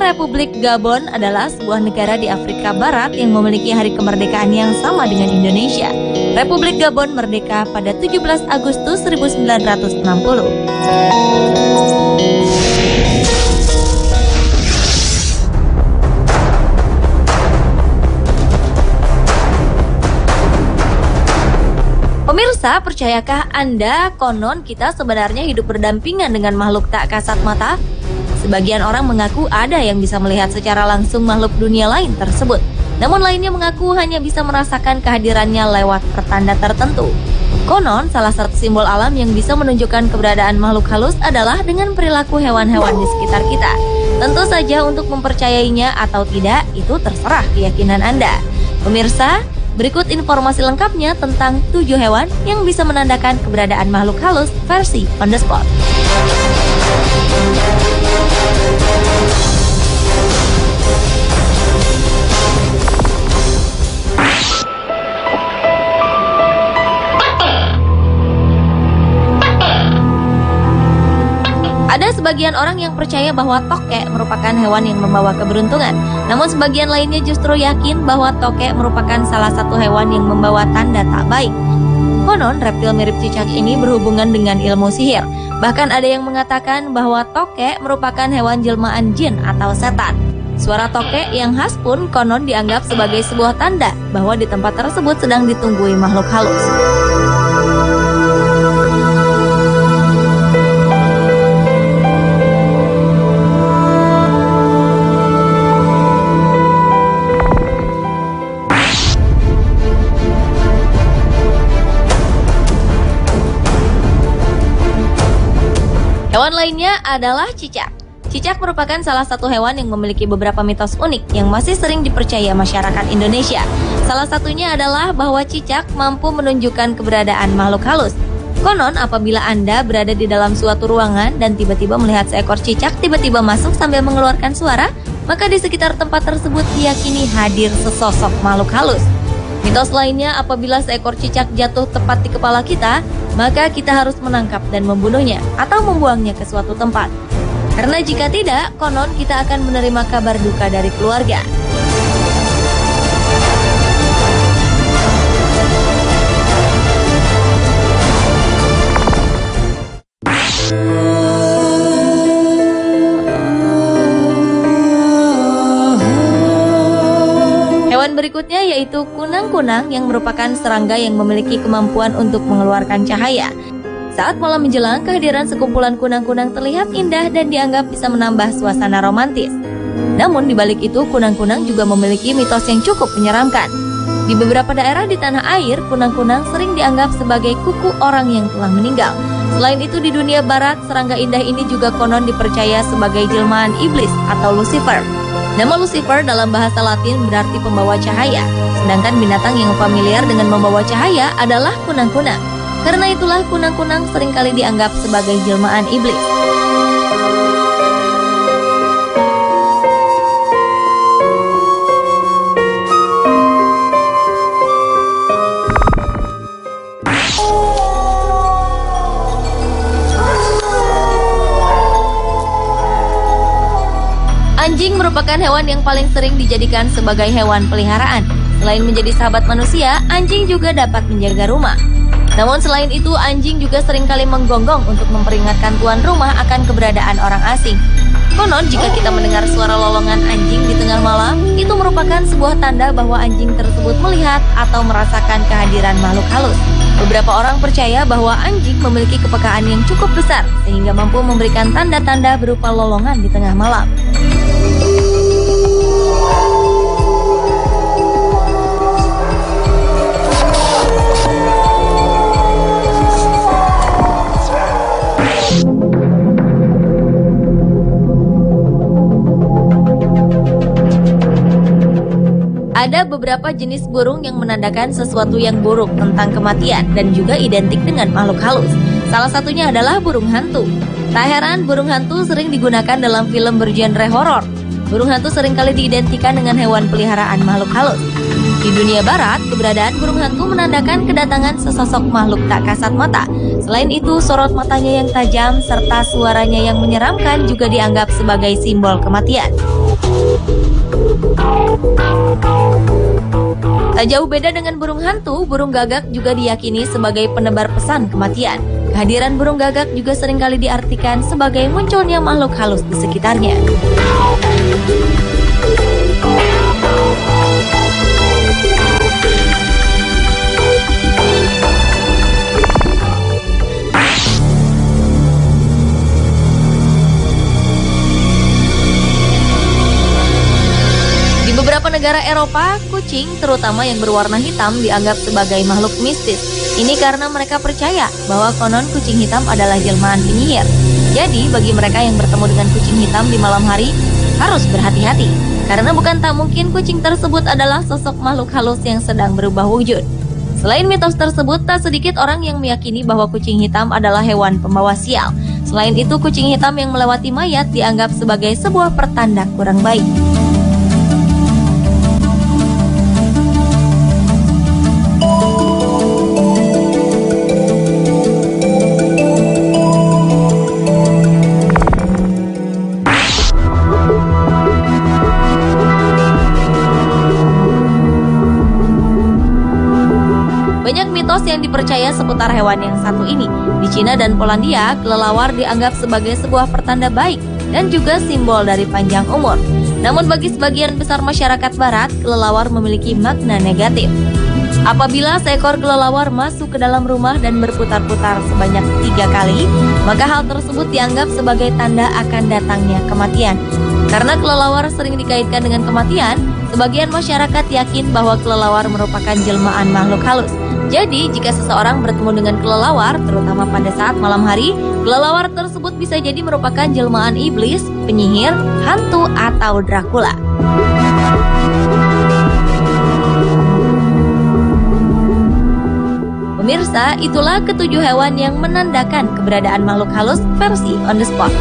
Republik Gabon adalah sebuah negara di Afrika Barat yang memiliki hari kemerdekaan yang sama dengan Indonesia. Republik Gabon merdeka pada 17 Agustus 1960. Pemirsa, percayakah Anda konon kita sebenarnya hidup berdampingan dengan makhluk tak kasat mata? Sebagian orang mengaku ada yang bisa melihat secara langsung makhluk dunia lain tersebut. Namun lainnya mengaku hanya bisa merasakan kehadirannya lewat pertanda tertentu. Konon, salah satu simbol alam yang bisa menunjukkan keberadaan makhluk halus adalah dengan perilaku hewan-hewan di sekitar kita. Tentu saja untuk mempercayainya atau tidak, itu terserah keyakinan Anda. Pemirsa, berikut informasi lengkapnya tentang 7 hewan yang bisa menandakan keberadaan makhluk halus versi on the spot. Ada sebagian orang yang percaya bahwa tokek merupakan hewan yang membawa keberuntungan. Namun sebagian lainnya justru yakin bahwa tokek merupakan salah satu hewan yang membawa tanda tak baik. Konon, reptil mirip cicak ini berhubungan dengan ilmu sihir. Bahkan ada yang mengatakan bahwa tokek merupakan hewan jelmaan jin atau setan. Suara tokek yang khas pun konon dianggap sebagai sebuah tanda bahwa di tempat tersebut sedang ditunggui makhluk halus. Hewan lainnya adalah cicak. Cicak merupakan salah satu hewan yang memiliki beberapa mitos unik yang masih sering dipercaya masyarakat Indonesia. Salah satunya adalah bahwa cicak mampu menunjukkan keberadaan makhluk halus. Konon, apabila Anda berada di dalam suatu ruangan dan tiba-tiba melihat seekor cicak tiba-tiba masuk sambil mengeluarkan suara, maka di sekitar tempat tersebut diyakini hadir sesosok makhluk halus. Mitos lainnya, apabila seekor cicak jatuh tepat di kepala kita, maka kita harus menangkap dan membunuhnya atau membuangnya ke suatu tempat. Karena jika tidak, konon kita akan menerima kabar duka dari keluarga. Hewan berikutnya yaitu kunang-kunang yang merupakan serangga yang memiliki kemampuan untuk mengeluarkan cahaya. Saat malam menjelang, kehadiran sekumpulan kunang-kunang terlihat indah dan dianggap bisa menambah suasana romantis. Namun di balik itu, kunang-kunang juga memiliki mitos yang cukup menyeramkan. Di beberapa daerah di tanah air, kunang-kunang sering dianggap sebagai kuku orang yang telah meninggal. Selain itu, di dunia barat, serangga indah ini juga konon dipercaya sebagai jelmaan iblis atau Lucifer. Nama Lucifer dalam bahasa Latin berarti pembawa cahaya, sedangkan binatang yang familiar dengan membawa cahaya adalah kunang-kunang. Karena itulah kunang-kunang seringkali dianggap sebagai jelmaan iblis. Anjing merupakan hewan yang paling sering dijadikan sebagai hewan peliharaan. Selain menjadi sahabat manusia, anjing juga dapat menjaga rumah. Namun selain itu, anjing juga seringkali menggonggong untuk memperingatkan tuan rumah akan keberadaan orang asing. Konon, jika kita mendengar suara lolongan anjing di tengah malam, itu merupakan sebuah tanda bahwa anjing tersebut melihat atau merasakan kehadiran makhluk halus. Beberapa orang percaya bahwa anjing memiliki kepekaan yang cukup besar, sehingga mampu memberikan tanda-tanda berupa lolongan di tengah malam. Ada beberapa jenis burung yang menandakan sesuatu yang buruk tentang kematian dan juga identik dengan makhluk halus. Salah satunya adalah burung hantu. Tak heran, burung hantu sering digunakan dalam film bergenre horor. Burung hantu seringkali diidentikan dengan hewan peliharaan makhluk halus. Di dunia barat, keberadaan burung hantu menandakan kedatangan sesosok makhluk tak kasat mata. Selain itu, sorot matanya yang tajam serta suaranya yang menyeramkan juga dianggap sebagai simbol kematian. Tak jauh beda dengan burung hantu, burung gagak juga diyakini sebagai penebar pesan kematian. Kehadiran burung gagak juga seringkali diartikan sebagai munculnya makhluk halus di sekitarnya. Di beberapa negara Eropa, kucing, terutama yang berwarna hitam, dianggap sebagai makhluk mistis. Ini karena mereka percaya bahwa konon kucing hitam adalah jelmaan penyihir. Jadi, bagi mereka yang bertemu dengan kucing hitam di malam hari, harus berhati-hati. Karena bukan tak mungkin kucing tersebut adalah sosok makhluk halus yang sedang berubah wujud. Selain mitos tersebut, tak sedikit orang yang meyakini bahwa kucing hitam adalah hewan pembawa sial. Selain itu, kucing hitam yang melewati mayat dianggap sebagai sebuah pertanda kurang baik. Banyak mitos yang dipercaya seputar hewan yang satu ini. Di Cina dan Polandia, kelelawar dianggap sebagai sebuah pertanda baik dan juga simbol dari panjang umur. Namun bagi sebagian besar masyarakat barat, kelelawar memiliki makna negatif. Apabila seekor kelelawar masuk ke dalam rumah dan berputar-putar sebanyak 3 kali, maka hal tersebut dianggap sebagai tanda akan datangnya kematian. Karena kelelawar sering dikaitkan dengan kematian, sebagian masyarakat yakin bahwa kelelawar merupakan jelmaan makhluk halus. Jadi, jika seseorang bertemu dengan kelelawar, terutama pada saat malam hari, kelelawar tersebut bisa jadi merupakan jelmaan iblis, penyihir, hantu, atau Dracula. Pemirsa, itulah ketujuh hewan yang menandakan keberadaan makhluk halus versi On The Spot.